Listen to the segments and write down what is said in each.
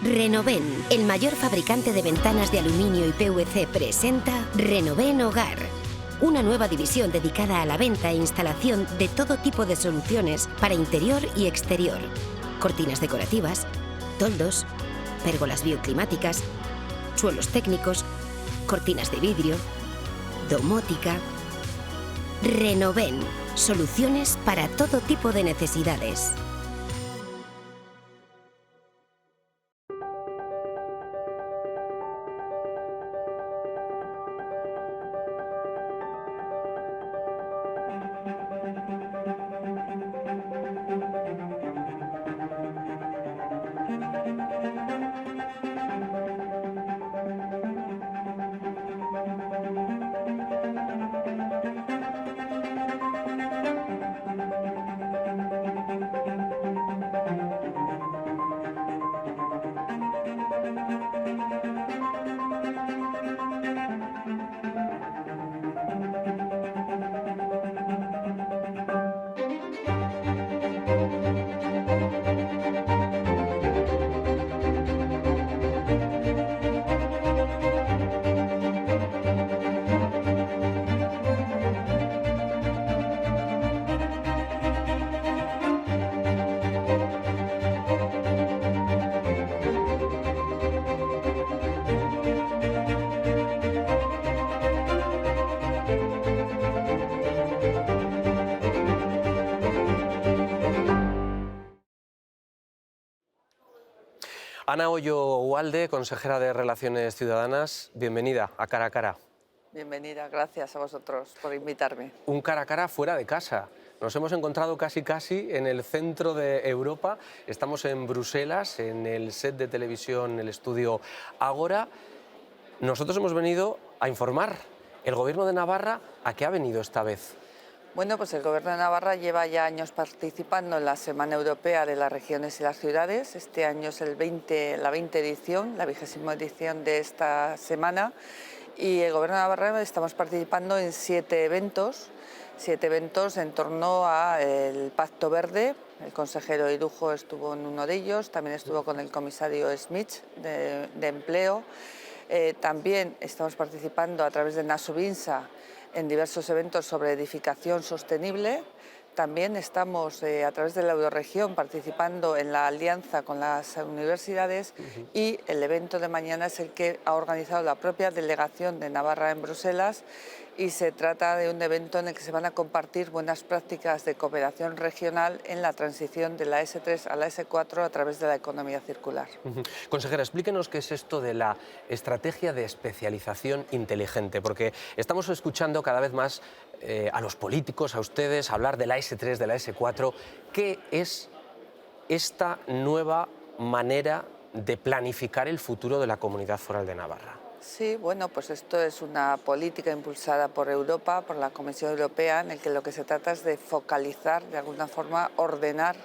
Renoven, el mayor fabricante de ventanas de aluminio y PVC, presenta Renoven Hogar. Una nueva división dedicada a la venta e instalación de todo tipo de soluciones para interior y exterior. Cortinas decorativas, toldos, pérgolas bioclimáticas, suelos técnicos, cortinas de vidrio, domótica. Renoven, soluciones para todo tipo de necesidades. Ana Hoyo-Ugalde, consejera de Relaciones Ciudadanas, bienvenida a Cara a Cara. Bienvenida, gracias a vosotros por invitarme. Un cara a cara fuera de casa. Nos hemos encontrado casi en el centro de Europa. Estamos en Bruselas, en el set de televisión, el estudio Ágora. Nosotros hemos venido a informar. ¿El Gobierno de Navarra a qué ha venido esta vez? Bueno, pues el Gobierno de Navarra lleva ya años participando en la Semana Europea de las Regiones y las Ciudades. Este año es la 20 edición, la 20ª edición de esta semana. Y el Gobierno de Navarra estamos participando en 7 eventos en torno al Pacto Verde. El consejero Irujo estuvo en uno de ellos, también estuvo con el comisario Schmid de Empleo. También estamos participando a través de Nasovinsa en diversos eventos sobre edificación sostenible. También estamos a través de la Euroregión participando en la alianza con las universidades y el evento de mañana es el que ha organizado la propia delegación de Navarra en Bruselas y se trata de un evento en el que se van a compartir buenas prácticas de cooperación regional en la transición de la S3 a la S4 a través de la economía circular. Consejera, explíquenos qué es esto de la estrategia de especialización inteligente, porque estamos escuchando cada vez más a los políticos, a ustedes, hablar de la S3, de la S4. ¿Qué es esta nueva manera de planificar el futuro de la Comunidad Foral de Navarra? Sí, bueno, pues esto es una política impulsada por Europa, por la Comisión Europea, en el que lo que se trata es de focalizar, de alguna forma, ordenar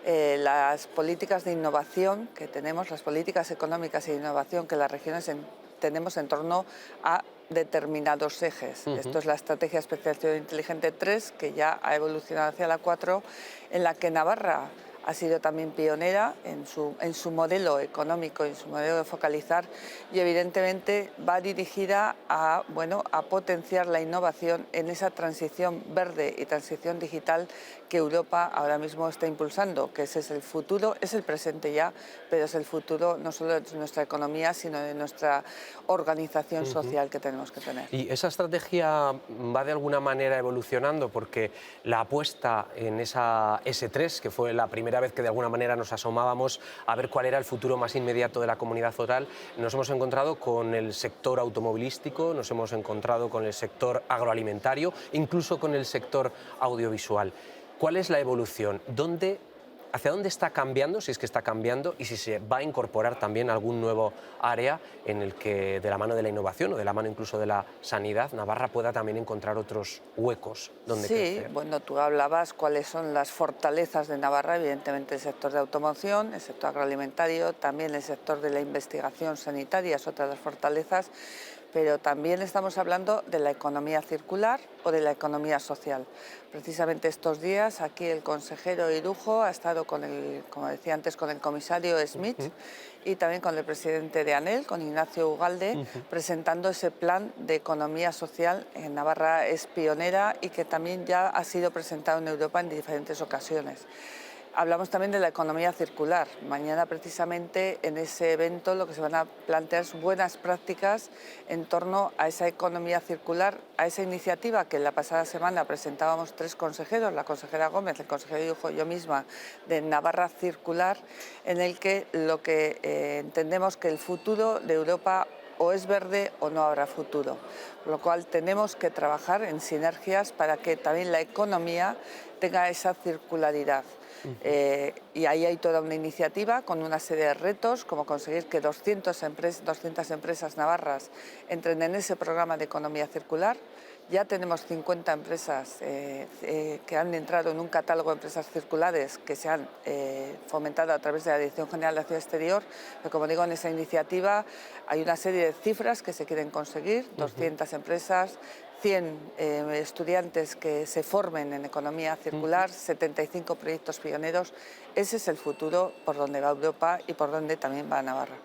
las políticas de innovación que tenemos, las políticas económicas e innovación que las regiones tenemos en torno a determinados ejes. Esto es la Estrategia de Especialización Inteligente 3, que ya ha evolucionado hacia la 4, en la que Navarra ha sido también pionera en su modelo económico, en su modelo de focalizar, y evidentemente va dirigida a potenciar la innovación en esa transición verde y transición digital que Europa ahora mismo está impulsando, que ese es el futuro, es el presente ya, pero es el futuro no solo de nuestra economía, sino de nuestra organización social que tenemos que tener. ¿Y esa estrategia va de alguna manera evolucionando? Porque la apuesta en esa S3, que fue la primera vez que de alguna manera nos asomábamos a ver cuál era el futuro más inmediato de la comunidad foral, nos hemos encontrado con el sector automovilístico, nos hemos encontrado con el sector agroalimentario, incluso con el sector audiovisual. ¿Cuál es la evolución? ¿Hacia dónde está cambiando, si es que está cambiando, y si se va a incorporar también algún nuevo área en el que, de la mano de la innovación o de la mano incluso de la sanidad, Navarra pueda también encontrar otros huecos donde crecer? Sí, bueno, tú hablabas cuáles son las fortalezas de Navarra, evidentemente el sector de automoción, el sector agroalimentario, también el sector de la investigación sanitaria es otra de las fortalezas, pero también estamos hablando de la economía circular o de la economía social. Precisamente estos días aquí el consejero Irujo ha estado con el, como decía antes, con el comisario Schmidt y también con el presidente de ANEL, con Ignacio Ugalde, presentando ese plan de economía social. En Navarra es pionera y que también ya ha sido presentado en Europa en diferentes ocasiones. Hablamos también de la economía circular. Mañana precisamente en ese evento lo que se van a plantear es buenas prácticas en torno a esa economía circular, a esa iniciativa que la pasada semana presentábamos 3 consejeros, la consejera Gómez, el consejero Irujo, yo misma, de Navarra Circular, en el que lo que entendemos que el futuro de Europa o es verde o no habrá futuro, por lo cual tenemos que trabajar en sinergias para que también la economía tenga esa circularidad. Y ahí hay toda una iniciativa con una serie de retos, como conseguir que 200 empresas navarras entren en ese programa de economía circular. Ya tenemos 50 empresas que han entrado en un catálogo de empresas circulares que se han fomentado a través de la Dirección General de Acción Exterior, pero como digo, en esa iniciativa hay una serie de cifras que se quieren conseguir, 200 empresas, 100 estudiantes que se formen en economía circular, 75 proyectos pioneros. Ese es el futuro por donde va Europa y por donde también va Navarra.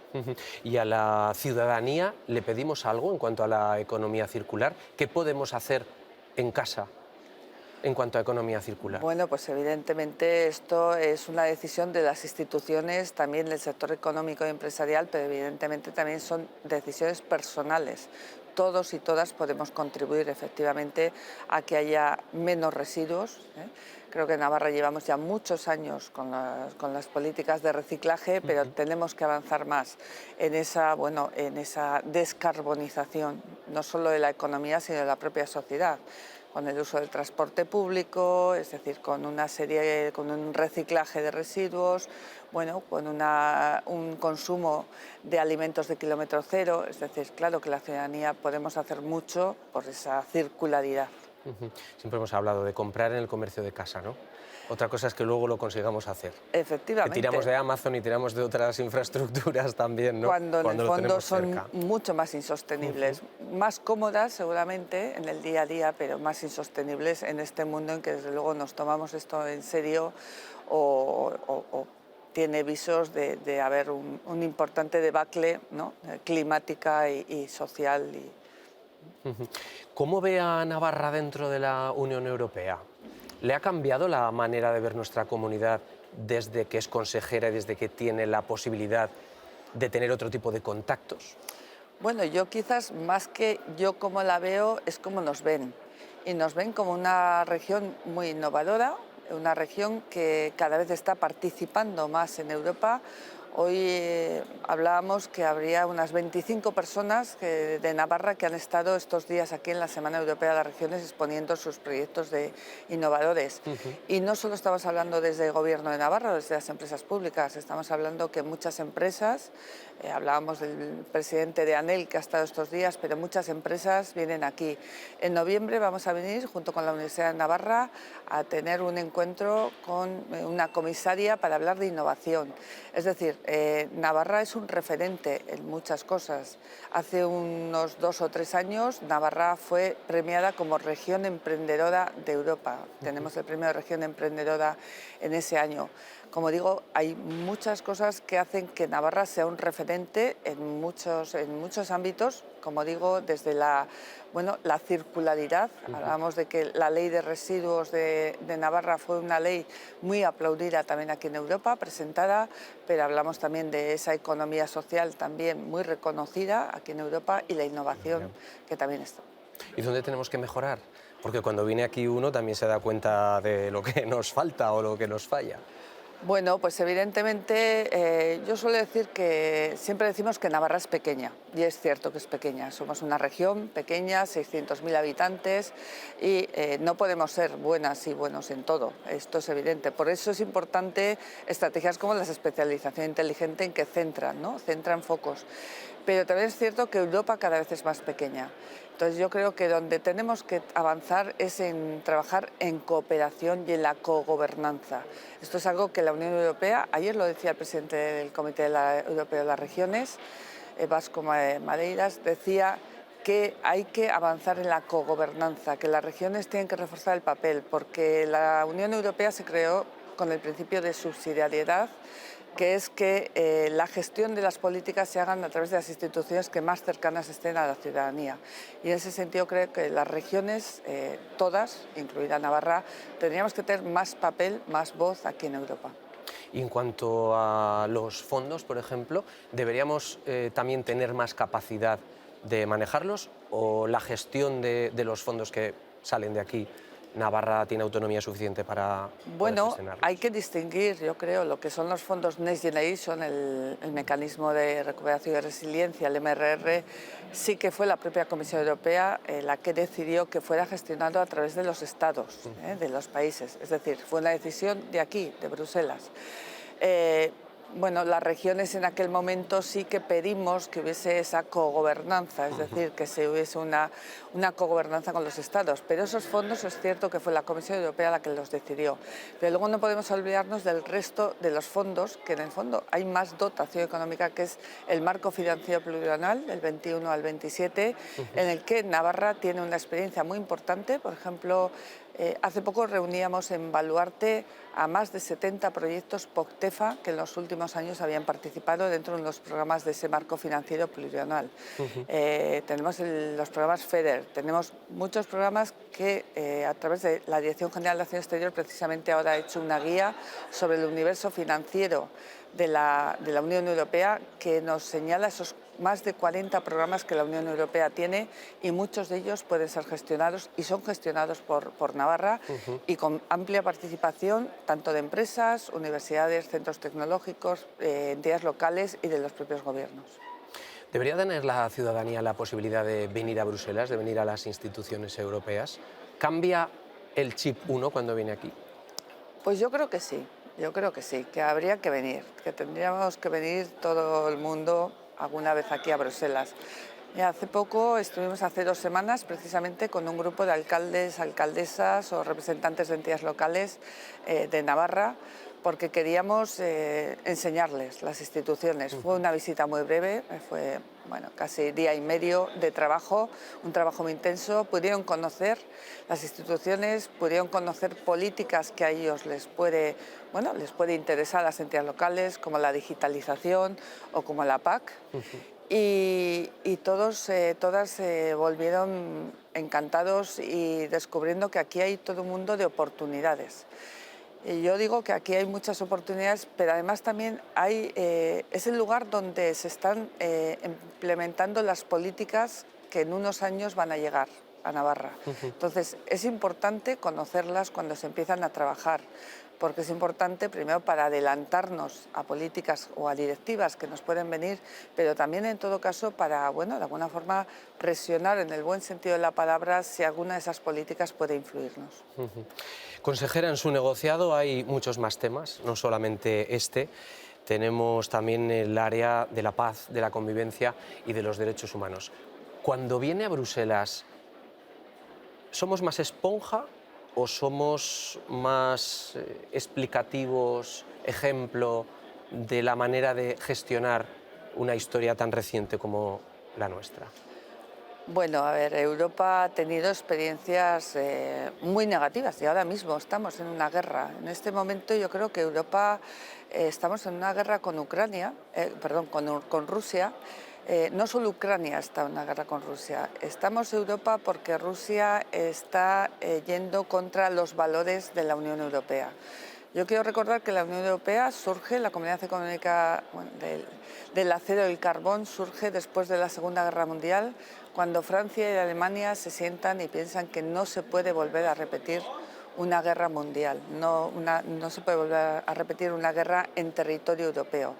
¿Y a la ciudadanía le pedimos algo en cuanto a la economía circular? ¿Qué podemos hacer en casa en cuanto a economía circular? Bueno, pues evidentemente esto es una decisión de las instituciones, también del sector económico y empresarial, pero evidentemente también son decisiones personales. Todos y todas podemos contribuir efectivamente a que haya menos residuos. Creo que en Navarra llevamos ya muchos años con las políticas de reciclaje, pero tenemos que avanzar más en esa descarbonización, no solo de la economía, sino de la propia sociedad, con el uso del transporte público, es decir, con un reciclaje de residuos, bueno, con un consumo de alimentos de kilómetro cero, es decir, claro que la ciudadanía podemos hacer mucho por esa circularidad. Siempre hemos hablado de comprar en el comercio de casa, ¿no? Otra cosa es que luego lo consigamos hacer. Efectivamente. Que tiramos de Amazon y tiramos de otras infraestructuras también, ¿no? Cuando en el fondo son cerca. mucho más insostenibles, más cómodas seguramente en el día a día, pero más insostenibles en este mundo en que desde luego nos tomamos esto en serio o tiene visos de haber un importante debacle, ¿no?, climática y social. ¿Cómo ve a Navarra dentro de la Unión Europea? ¿Le ha cambiado la manera de ver nuestra comunidad desde que es consejera y desde que tiene la posibilidad de tener otro tipo de contactos? Bueno, yo quizás más que yo como la veo es como nos ven. Y nos ven como una región muy innovadora, una región que cada vez está participando más en Europa. Hoy hablábamos que habría unas 25 personas de Navarra que han estado estos días aquí en la Semana Europea de las Regiones exponiendo sus proyectos innovadores. Y no solo estamos hablando desde el Gobierno de Navarra o desde las empresas públicas, estamos hablando que muchas empresas, hablábamos del presidente de ANEL que ha estado estos días, pero muchas empresas vienen aquí. En noviembre vamos a venir junto con la Universidad de Navarra a tener un encuentro con una comisaria para hablar de innovación. Es decir, Navarra es un referente en muchas cosas. Hace unos 2 o 3 años Navarra fue premiada como región emprendedora de Europa. Tenemos el premio de región emprendedora en ese año. Como digo, hay muchas cosas que hacen que Navarra sea un referente en muchos ámbitos, como digo, desde la circularidad. Hablábamos de que la ley de residuos de Navarra fue una ley muy aplaudida también aquí en Europa, presentada, pero hablamos también de esa economía social también muy reconocida aquí en Europa y la innovación que también está. ¿Y dónde tenemos que mejorar? Porque cuando viene aquí uno también se da cuenta de lo que nos falta o lo que nos falla. Bueno, pues evidentemente yo suelo decir que siempre decimos que Navarra es pequeña, y es cierto que es pequeña. Somos una región pequeña, 600.000 habitantes, y no podemos ser buenas y buenos en todo, esto es evidente. Por eso es importante estrategias como las especialización inteligente en que centran, ¿no?, centran focos. Pero también es cierto que Europa cada vez es más pequeña. Entonces yo creo que donde tenemos que avanzar es en trabajar en cooperación y en la cogobernanza. Esto es algo que la Unión Europea, ayer lo decía el presidente del Comité Europeo de las Regiones, Vasco Madeiras, decía que hay que avanzar en la cogobernanza, que las regiones tienen que reforzar el papel, porque la Unión Europea se creó con el principio de subsidiariedad, que es que la gestión de las políticas se hagan a través de las instituciones que más cercanas estén a la ciudadanía. Y en ese sentido creo que las regiones, todas, incluida Navarra, tendríamos que tener más papel, más voz aquí en Europa. Y en cuanto a los fondos, por ejemplo, ¿deberíamos también tener más capacidad de manejarlos o la gestión de los fondos que salen de aquí, Navarra tiene autonomía suficiente para poder gestionarlos? Hay que distinguir, yo creo, lo que son los fondos Next Generation, el mecanismo de recuperación y resiliencia, el MRR, sí que fue la propia Comisión Europea la que decidió que fuera gestionado a través de los estados, de los países. Es decir, fue una decisión de aquí, de Bruselas. Bueno, las regiones en aquel momento sí que pedimos que hubiese esa cogobernanza, es decir, que se hubiese una cogobernanza con los estados, pero esos fondos es cierto que fue la Comisión Europea la que los decidió. Pero luego no podemos olvidarnos del resto de los fondos, que en el fondo hay más dotación económica, que es el marco financiero plurianual, del 21 al 27, en el que Navarra tiene una experiencia muy importante. Por ejemplo, hace poco reuníamos en Baluarte a más de 70 proyectos POCTEFA que en los últimos años habían participado dentro de los programas de ese marco financiero plurianual. Tenemos los programas FEDER, tenemos muchos programas que a través de la Dirección General de Acción Exterior precisamente ahora ha hecho una guía sobre el universo financiero de la Unión Europea que nos señala esos más de 40 programas que la Unión Europea tiene y muchos de ellos pueden ser gestionados y son gestionados por Navarra y con amplia participación tanto de empresas, universidades, centros tecnológicos, entidades locales y de los propios gobiernos. ¿Debería tener la ciudadanía la posibilidad de venir a Bruselas, de venir a las instituciones europeas? ¿Cambia el chip uno cuando viene aquí? Pues yo creo que sí, que habría que venir, que tendríamos que venir todo el mundo alguna vez aquí a Bruselas. Hace poco estuvimos, hace 2 semanas, precisamente con un grupo de alcaldes, alcaldesas o representantes de entidades locales de Navarra, porque queríamos enseñarles las instituciones. Fue una visita muy breve, fue casi día y medio de trabajo, un trabajo muy intenso. Pudieron conocer las instituciones, pudieron conocer políticas que a ellos les puede interesar a las entidades locales, como la digitalización o como la PAC. Y todas volvieron encantados y descubriendo que aquí hay todo un mundo de oportunidades. Y yo digo que aquí hay muchas oportunidades, pero además también es el lugar donde se están implementando las políticas que en unos años van a llegar a Navarra. Entonces, es importante conocerlas cuando se empiezan a trabajar, porque es importante primero para adelantarnos a políticas o a directivas que nos pueden venir, pero también en todo caso para, de alguna forma presionar en el buen sentido de la palabra si alguna de esas políticas puede influirnos. Consejera, en su negociado hay muchos más temas, no solamente este. Tenemos también el área de la paz, de la convivencia y de los derechos humanos. Cuando viene a Bruselas, ¿somos más esponja o somos más explicativos, ejemplo de la manera de gestionar una historia tan reciente como la nuestra? Bueno, a ver, Europa ha tenido experiencias muy negativas y ahora mismo estamos en una guerra. En este momento yo creo que Europa estamos en una guerra con con Rusia. No solo Ucrania está en una guerra con Rusia, estamos en Europa porque Rusia está yendo contra los valores de la Unión Europea. Yo quiero recordar que la Unión Europea surge, la Comunidad Económica del Acero y el Carbón surge después de la Segunda Guerra Mundial, cuando Francia y Alemania se sientan y piensan que no se puede volver a repetir una guerra mundial, no se puede volver a repetir una guerra en territorio europeo.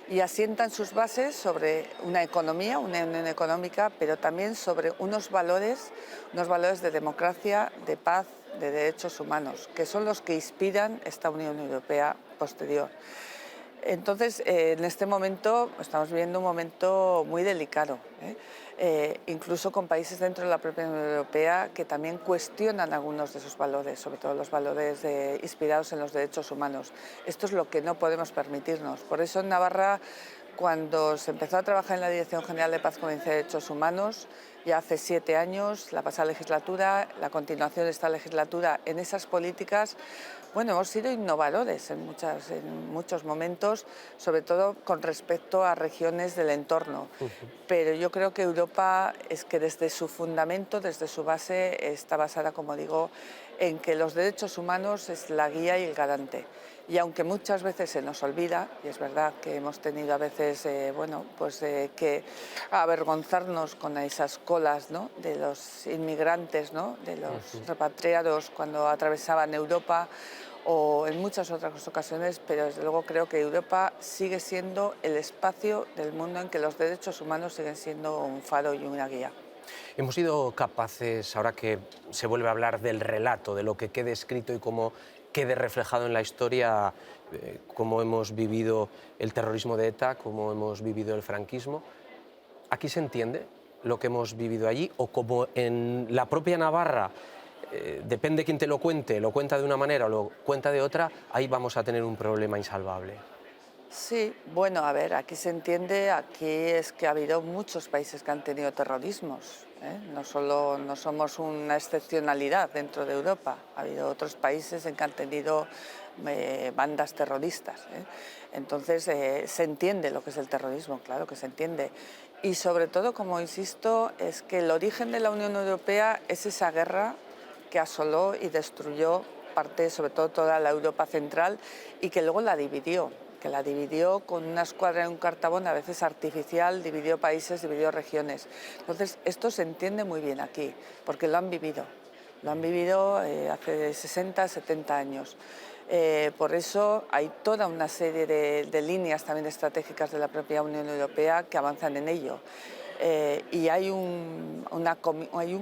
Y asientan sus bases sobre una economía, una unión económica, pero también sobre unos valores de democracia, de paz, de derechos humanos, que son los que inspiran esta Unión Europea posterior. Entonces, en este momento estamos viviendo un momento muy delicado, incluso con países dentro de la propia Unión Europea que también cuestionan algunos de esos valores, sobre todo los valores inspirados en los derechos humanos. Esto es lo que no podemos permitirnos. Por eso en Navarra Cuando se empezó a trabajar en la Dirección General de Paz, Convivencia y Derechos Humanos, ya hace 7 años, la pasada legislatura, la continuación de esta legislatura, en esas políticas, bueno, hemos sido innovadores en muchos momentos, sobre todo con respecto a regiones del entorno. Pero yo creo que Europa es que desde su fundamento, desde su base, está basada, como digo, en que los derechos humanos es la guía y el garante. Y aunque muchas veces se nos olvida, y es verdad que hemos tenido a veces que avergonzarnos con esas colas, ¿no?, de los inmigrantes, ¿no?, de los repatriados cuando atravesaban Europa, o en muchas otras ocasiones, pero desde luego creo que Europa sigue siendo el espacio del mundo en que los derechos humanos siguen siendo un faro y una guía. Hemos sido capaces, ahora que se vuelve a hablar del relato, de lo que quede escrito y cómo quede reflejado en la historia, cómo hemos vivido el terrorismo de ETA, cómo hemos vivido el franquismo. ¿Aquí se entiende lo que hemos vivido allí? ¿O como en la propia Navarra, depende quién te lo cuenta de una manera o lo cuenta de otra, ahí vamos a tener un problema insalvable? Sí, bueno, a ver, aquí se entiende, aquí es que ha habido muchos países que han tenido terrorismos, ¿eh? No somos una excepcionalidad dentro de Europa, ha habido otros países en que han tenido bandas terroristas, ¿eh? Entonces se entiende lo que es el terrorismo, claro que se entiende. Y sobre todo, como insisto, es que el origen de la Unión Europea es esa guerra que asoló y destruyó parte, sobre todo toda la Europa central, y que luego la dividió con una escuadra en un Cartabón a veces artificial, dividió países, dividió regiones. Entonces, esto se entiende muy bien aquí, porque lo han vivido hace 60, 70 años. Por eso hay toda una serie de líneas también estratégicas de la propia Unión Europea que avanzan en ello. Y hay un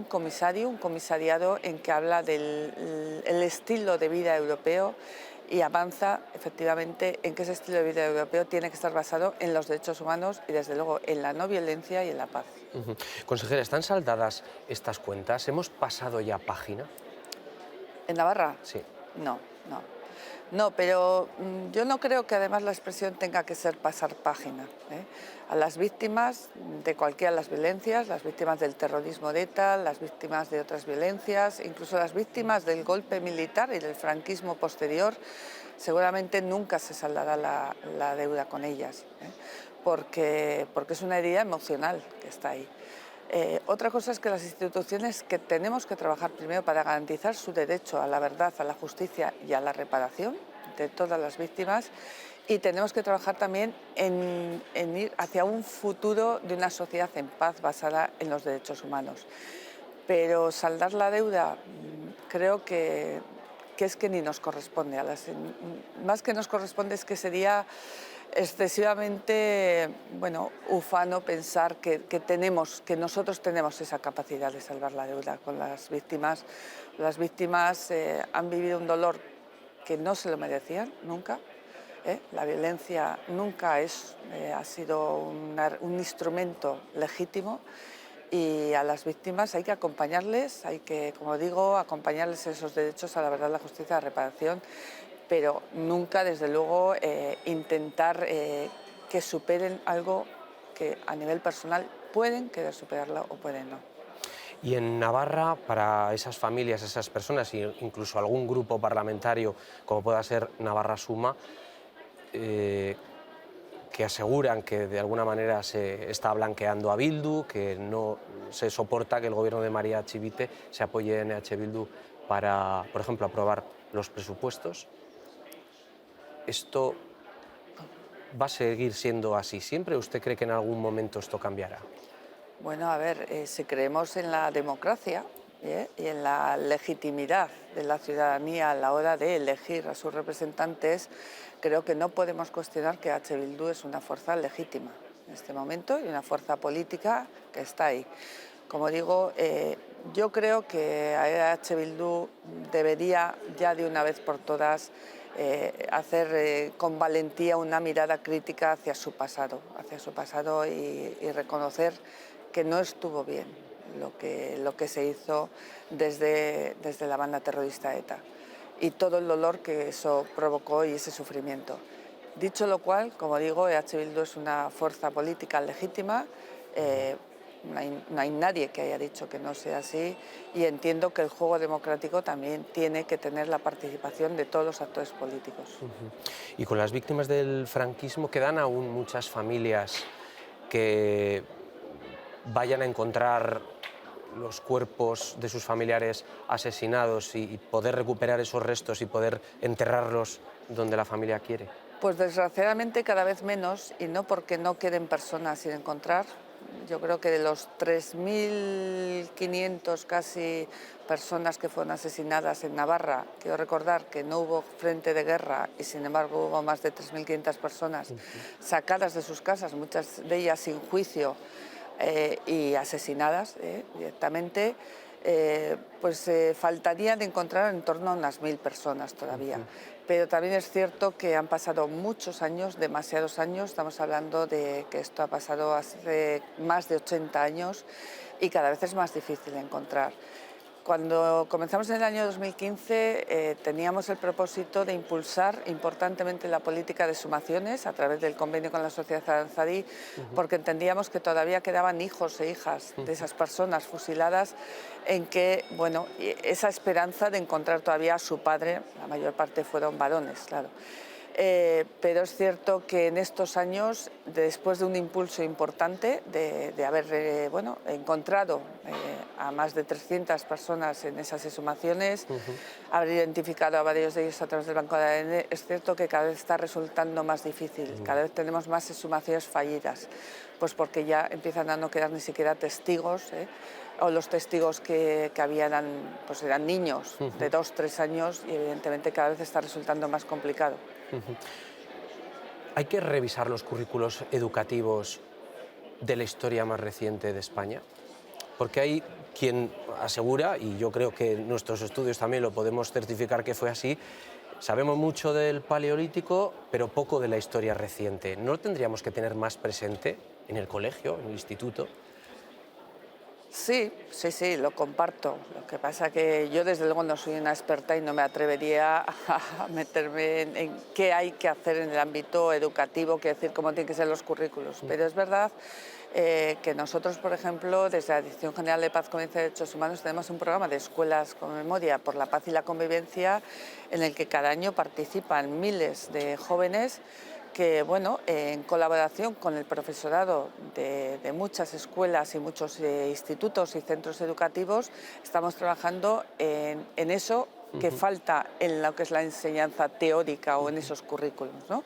comisariado en que habla del estilo de vida europeo y avanza efectivamente en que ese estilo de vida europeo tiene que estar basado en los derechos humanos y desde luego en la no violencia y en la paz. Consejera, ¿están saldadas estas cuentas? ¿Hemos pasado ya página? ¿En Navarra? Sí. No. No, pero yo no creo que además la expresión tenga que ser pasar página, ¿eh? A las víctimas de cualquiera de las violencias, las víctimas del terrorismo de ETA, las víctimas de otras violencias, incluso las víctimas del golpe militar y del franquismo posterior, seguramente nunca se saldará la deuda con ellas, ¿eh? Porque es una herida emocional que está ahí. Otra cosa es que las instituciones que tenemos que trabajar primero para garantizar su derecho a la verdad, a la justicia y a la reparación de todas las víctimas, y tenemos que trabajar también en ir hacia un futuro de una sociedad en paz basada en los derechos humanos. Pero saldar la deuda creo que es que ni nos corresponde. Más que nos corresponde es que sería excesivamente ufano pensar que nosotros tenemos esa capacidad de salvar la deuda con las víctimas. Las víctimas han vivido un dolor que no se lo merecían nunca. La violencia nunca ha sido un instrumento legítimo, y a las víctimas hay que acompañarles, como digo, acompañarles en esos derechos a la verdad, la justicia y la reparación, pero nunca, desde luego, intentar que superen algo que a nivel personal pueden querer superarlo o pueden no. Y en Navarra, para esas familias, esas personas, incluso algún grupo parlamentario, como pueda ser Navarra Suma, que aseguran que de alguna manera se está blanqueando a Bildu, que no se soporta que el gobierno de María Chivite se apoye en EH Bildu para, por ejemplo, aprobar los presupuestos. ¿Esto va a seguir siendo así siempre? ¿Usted cree que en algún momento esto cambiará? Bueno, a ver, si creemos en la democracia y en la legitimidad de la ciudadanía a la hora de elegir a sus representantes, creo que no podemos cuestionar que EH Bildu es una fuerza legítima en este momento y una fuerza política que está ahí. Como digo, yo creo que a EH Bildu debería ya de una vez por todas hacer con valentía una mirada crítica hacia su pasado y reconocer que no estuvo bien lo que se hizo desde la banda terrorista ETA y todo el dolor que eso provocó y ese sufrimiento. Dicho lo cual, como digo, EH Bildu es una fuerza política legítima, no hay nadie que haya dicho que no sea así, y entiendo que el juego democrático también tiene que tener la participación de todos los actores políticos. Y con las víctimas del franquismo, ¿quedan aún muchas familias que vayan a encontrar los cuerpos de sus familiares asesinados y poder recuperar esos restos y poder enterrarlos donde la familia quiere? Pues desgraciadamente cada vez menos, y no porque no queden personas sin encontrar. Yo creo que de los 3.500 casi personas que fueron asesinadas en Navarra, quiero recordar que no hubo frente de guerra y sin embargo hubo más de 3.500 personas sacadas de sus casas, muchas de ellas sin juicio y asesinadas directamente. Pues faltarían de encontrar en torno a unas 1.000 personas todavía. Pero también es cierto que han pasado muchos años, demasiados años, estamos hablando de que esto ha pasado hace más de 80 años y cada vez es más difícil encontrar. Cuando comenzamos en el año 2015 teníamos el propósito de impulsar importantemente la política de sumaciones a través del convenio con la sociedad aranzadí, porque entendíamos que todavía quedaban hijos e hijas de esas personas fusiladas en que, bueno, esa esperanza de encontrar todavía a su padre, la mayor parte fueron varones, claro. Pero es cierto que en estos años, después de un impulso importante de haber encontrado a más de 300 personas en esas exhumaciones, haber identificado a varios de ellos a través del banco de ADN, es cierto que cada vez está resultando más difícil, cada vez tenemos más exhumaciones fallidas, pues porque ya empiezan a no quedar ni siquiera testigos, o los testigos que había eran niños de 2 o 3 años y evidentemente cada vez está resultando más complicado. ¿Hay que revisar los currículos educativos de la historia más reciente de España? Porque hay quien asegura, y yo creo que nuestros estudios también lo podemos certificar que fue así, sabemos mucho del Paleolítico, pero poco de la historia reciente. ¿No lo tendríamos que tener más presente en el colegio, en el instituto? Sí, lo comparto. Lo que pasa que yo desde luego no soy una experta y no me atrevería a meterme en qué hay que hacer en el ámbito educativo, qué decir, cómo tienen que ser los currículos. Pero es verdad que nosotros, por ejemplo, desde la Dirección General de Paz, Convivencia y Derechos Humanos tenemos un programa de escuelas con memoria por la paz y la convivencia en el que cada año participan miles de jóvenes que, bueno, en colaboración con el profesorado de muchas escuelas y muchos institutos y centros educativos, estamos trabajando en eso que falta en lo que es la enseñanza teórica o en esos currículums, ¿no?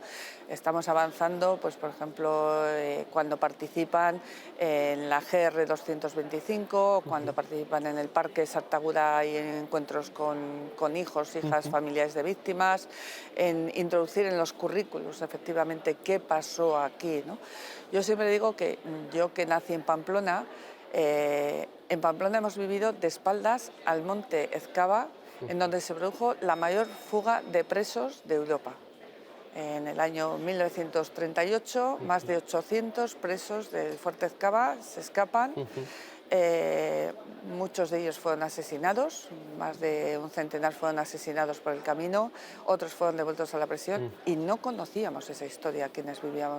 Estamos avanzando, pues, por ejemplo, cuando participan en la GR 225, cuando participan en el Parque Sartagura y en encuentros con hijos, hijas, familiares de víctimas, en introducir en los currículos efectivamente qué pasó aquí, ¿no? Yo siempre digo que yo, que nací en Pamplona hemos vivido de espaldas al monte Ezkaba, en donde se produjo la mayor fuga de presos de Europa. En el año 1938, más de 800 presos del Fuerte Ezkaba se escapan. Muchos de ellos fueron asesinados, más de un centenar fueron asesinados por el camino, otros fueron devueltos a la prisión y no conocíamos esa historia quienes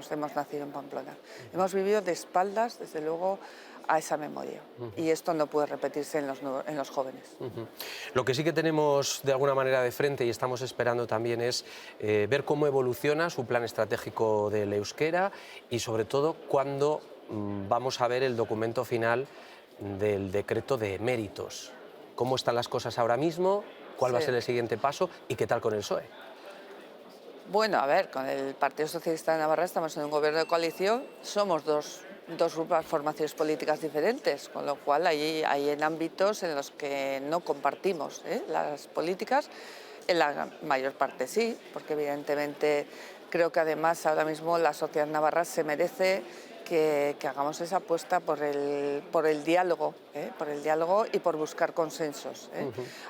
hemos nacido en Pamplona. Hemos vivido de espaldas, desde luego, a esa memoria y esto no puede repetirse en los jóvenes. Lo que sí que tenemos de alguna manera de frente y estamos esperando también es ver cómo evoluciona su plan estratégico del euskera y sobre todo cuándo vamos a ver el documento final del decreto de méritos. ¿Cómo están las cosas ahora mismo? ¿Cuál va a ser el siguiente paso? ¿Y qué tal con el PSOE? Bueno, a ver, con el Partido Socialista de Navarra estamos en un gobierno de coalición, somos dos formaciones políticas diferentes, con lo cual hay en ámbitos en los que no compartimos las políticas, en la mayor parte sí, porque evidentemente creo que además ahora mismo la sociedad navarra se merece que hagamos esa apuesta por el diálogo y por buscar consensos.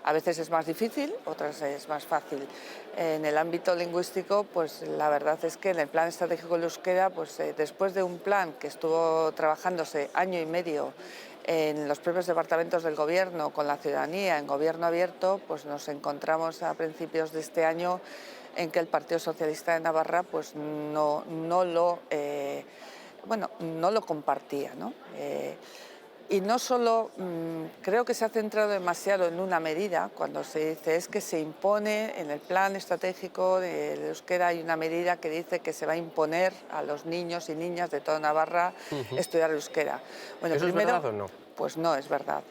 A veces es más difícil, otras es más fácil. En el ámbito lingüístico, pues la verdad es que en el plan estratégico del euskera, pues después de un plan que estuvo trabajándose año y medio en los propios departamentos del Gobierno, con la ciudadanía, en Gobierno abierto, pues nos encontramos a principios de este año en que el Partido Socialista de Navarra pues no lo compartía, ¿no? Y no solo, creo que se ha centrado demasiado en una medida, cuando se dice es que se impone en el plan estratégico del euskera, hay una medida que dice que se va a imponer a los niños y niñas de toda Navarra estudiar euskera. Bueno, ¿Eso primero, es verdad o no? Pues no, es verdad.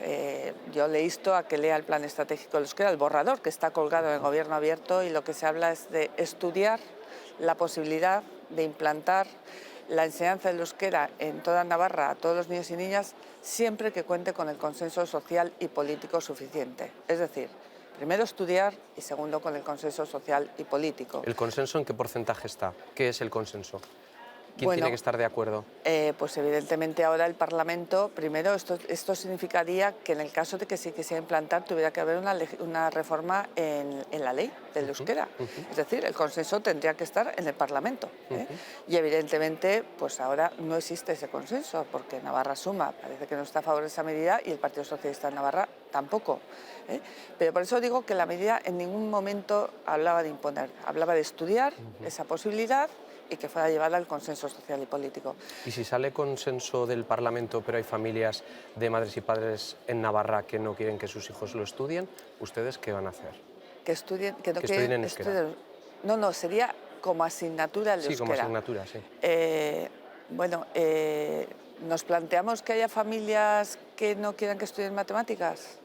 Yo le insto a que lea el plan estratégico del euskera, el borrador que está colgado en el Gobierno Abierto, y lo que se habla es de estudiar la posibilidad de implantar la enseñanza del euskera en toda Navarra a todos los niños y niñas, siempre que cuente con el consenso social y político suficiente. Es decir, primero estudiar y segundo con el consenso social y político. ¿El consenso en qué porcentaje está? ¿Qué es el consenso? ¿Quién Bueno, tiene que estar de acuerdo? Pues evidentemente ahora el Parlamento, primero esto significaría que en el caso de que se quisiera implantar tuviera que haber una reforma en la ley del euskera. Es decir, el consenso tendría que estar en el Parlamento. Y evidentemente pues ahora no existe ese consenso porque Navarra Suma parece que no está a favor de esa medida y el Partido Socialista de Navarra tampoco. Pero por eso digo que la medida en ningún momento hablaba de imponer, hablaba de estudiar esa posibilidad y que fuera llevada al consenso social y político. Y si sale consenso del Parlamento, pero hay familias de madres y padres en Navarra que no quieren que sus hijos lo estudien, ¿ustedes qué van a hacer? Que estudien, que no estudien en euskera. No, sería como asignatura el euskera. Sí, como asignatura, sí. ¿Nos planteamos que haya familias que no quieran que estudien matemáticas?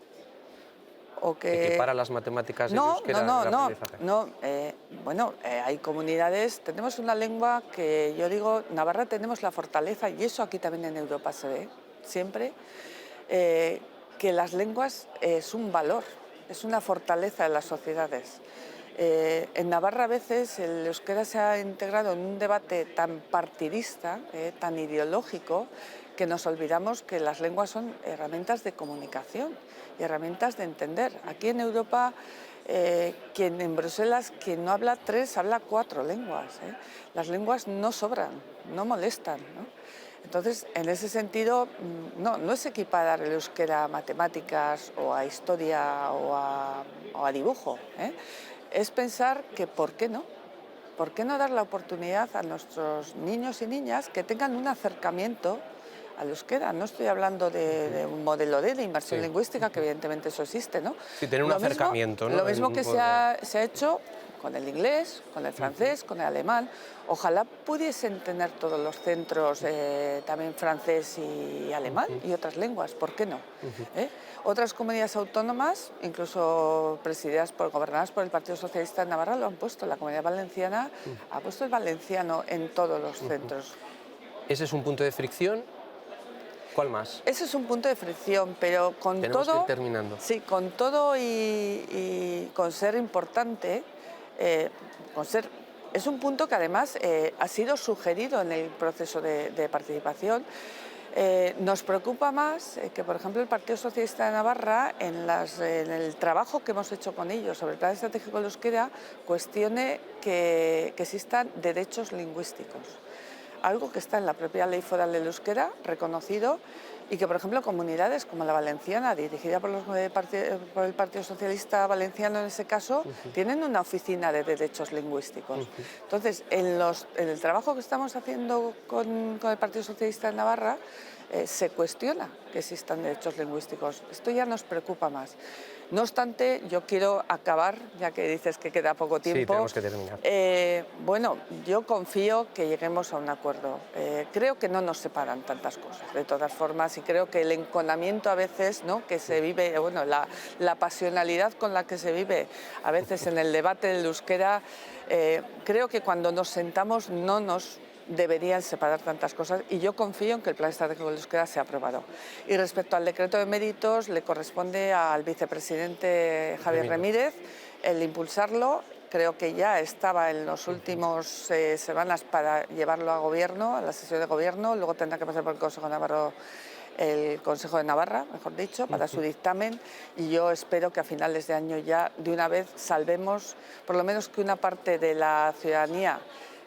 O que ¿Equipara las matemáticas y el euskera en el aprendizaje? No. Hay comunidades, tenemos una lengua que yo digo, Navarra tenemos la fortaleza, y eso aquí también en Europa se ve siempre, que las lenguas es un valor, es una fortaleza de las sociedades. En Navarra a veces el euskera se ha integrado en un debate tan partidista, tan ideológico, que nos olvidamos que las lenguas son herramientas de comunicación y herramientas de entender. Aquí en Europa, en Bruselas, quien no habla 3, habla 4 lenguas. Las lenguas no sobran, no molestan, ¿no? Entonces, en ese sentido, no es equiparar el euskera a matemáticas o a historia o a dibujo. Es pensar que ¿por qué no? ¿Por qué no dar la oportunidad a nuestros niños y niñas que tengan un acercamiento al euskera? No estoy hablando de un modelo de inmersión lingüística, que evidentemente eso existe, ¿no? Sí, tener un acercamiento, ¿no? Lo mismo que se ha hecho con el inglés, con el francés, con el alemán. Ojalá pudiesen tener todos los centros también francés y alemán y otras lenguas, ¿por qué no? Otras comunidades autónomas, incluso gobernadas por el Partido Socialista de Navarra, lo han puesto. La Comunidad Valenciana ha puesto el valenciano en todos los centros. ¿Ese es un punto de fricción? ¿Cuál más? Ese es un punto de fricción, pero con Tenemos todo... que ir terminando. Sí, con todo y con ser importante, es un punto que además ha sido sugerido en el proceso de participación. Nos preocupa más que, por ejemplo, el Partido Socialista de Navarra, en el trabajo que hemos hecho con ellos sobre el plan estratégico del euskera, cuestione que existan derechos lingüísticos. Algo que está en la propia ley foral del euskera, reconocido, y que, por ejemplo, comunidades como la valenciana, dirigida por el Partido Socialista Valenciano en ese caso, tienen una oficina de derechos lingüísticos. Entonces, en el trabajo que estamos haciendo con el Partido Socialista de Navarra, se cuestiona que existan derechos lingüísticos. Esto ya nos preocupa más. No obstante, yo quiero acabar, ya que dices que queda poco tiempo. Sí, tenemos que terminar. Yo confío que lleguemos a un acuerdo. Creo que no nos separan tantas cosas, de todas formas, y creo que el enconamiento a veces, ¿no?, que se vive, la pasionalidad con la que se vive a veces en el debate del euskera, creo que cuando nos sentamos no nos deberían separar tantas cosas, y yo confío en que el plan estratégico del euskera sea aprobado. Y respecto al decreto de méritos, le corresponde al vicepresidente Javier Ramírez el impulsarlo. Creo que ya estaba en los últimos semanas para llevarlo a gobierno, a la sesión de gobierno, luego tendrá que pasar por el Consejo de Navarra, mejor dicho, para su dictamen, y yo espero que a finales de año ya de una vez salvemos, por lo menos que una parte de la ciudadanía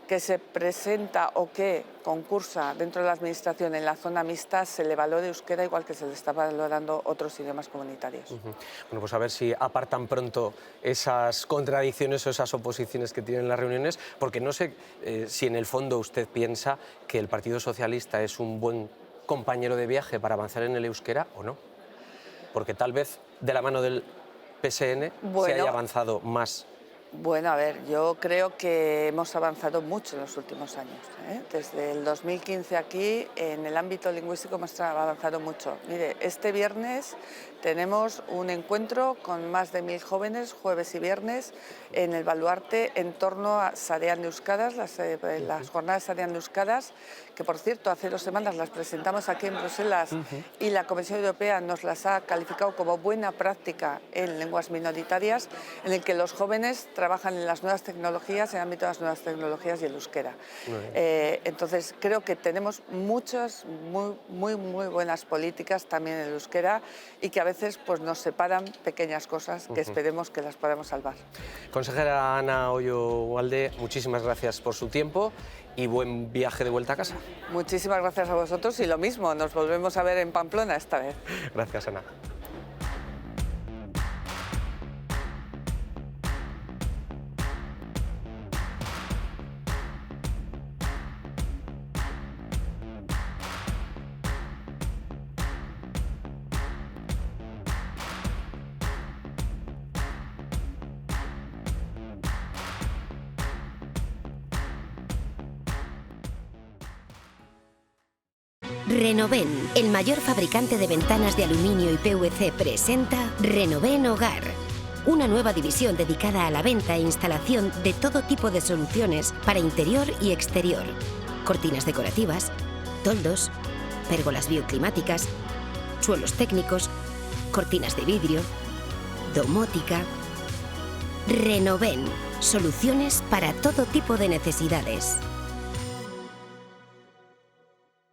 que se presenta o que concursa dentro de la administración en la zona mixta se le valore euskera igual que se le está valorando otros idiomas comunitarios. Bueno, pues a ver si apartan pronto esas contradicciones o esas oposiciones que tienen las reuniones, porque no sé si en el fondo usted piensa que el Partido Socialista es un buen compañero de viaje para avanzar en el euskera o no, porque tal vez de la mano del PSN se haya avanzado más. Bueno, a ver, yo creo que hemos avanzado mucho en los últimos años, ¿eh? Desde el 2015 aquí, en el ámbito lingüístico hemos avanzado mucho. Mire, este viernes tenemos un encuentro con más de 1000 jóvenes, jueves y viernes, en el Baluarte en torno a Sarean Euskadas, las jornadas Sarean Euskadas, que por cierto hace 2 semanas las presentamos aquí en Bruselas y la Comisión Europea nos las ha calificado como buena práctica en lenguas minoritarias, en el que los jóvenes trabajan en las nuevas tecnologías, en el ámbito de las nuevas tecnologías y el euskera. Entonces creo que tenemos muchas, muy buenas políticas también en el euskera y que a veces pues, nos separan pequeñas cosas que esperemos que las podamos salvar. Consejera Ana Hoyo-Walde, muchísimas gracias por su tiempo y buen viaje de vuelta a casa. Muchísimas gracias a vosotros y lo mismo, nos volvemos a ver en Pamplona esta vez. Gracias, Ana. Renoven, el mayor fabricante de ventanas de aluminio y PVC, presenta Renoven Hogar, una nueva división dedicada a la venta e instalación de todo tipo de soluciones para interior y exterior. Cortinas decorativas, toldos, pérgolas bioclimáticas, suelos técnicos, cortinas de vidrio, domótica. Renoven, soluciones para todo tipo de necesidades.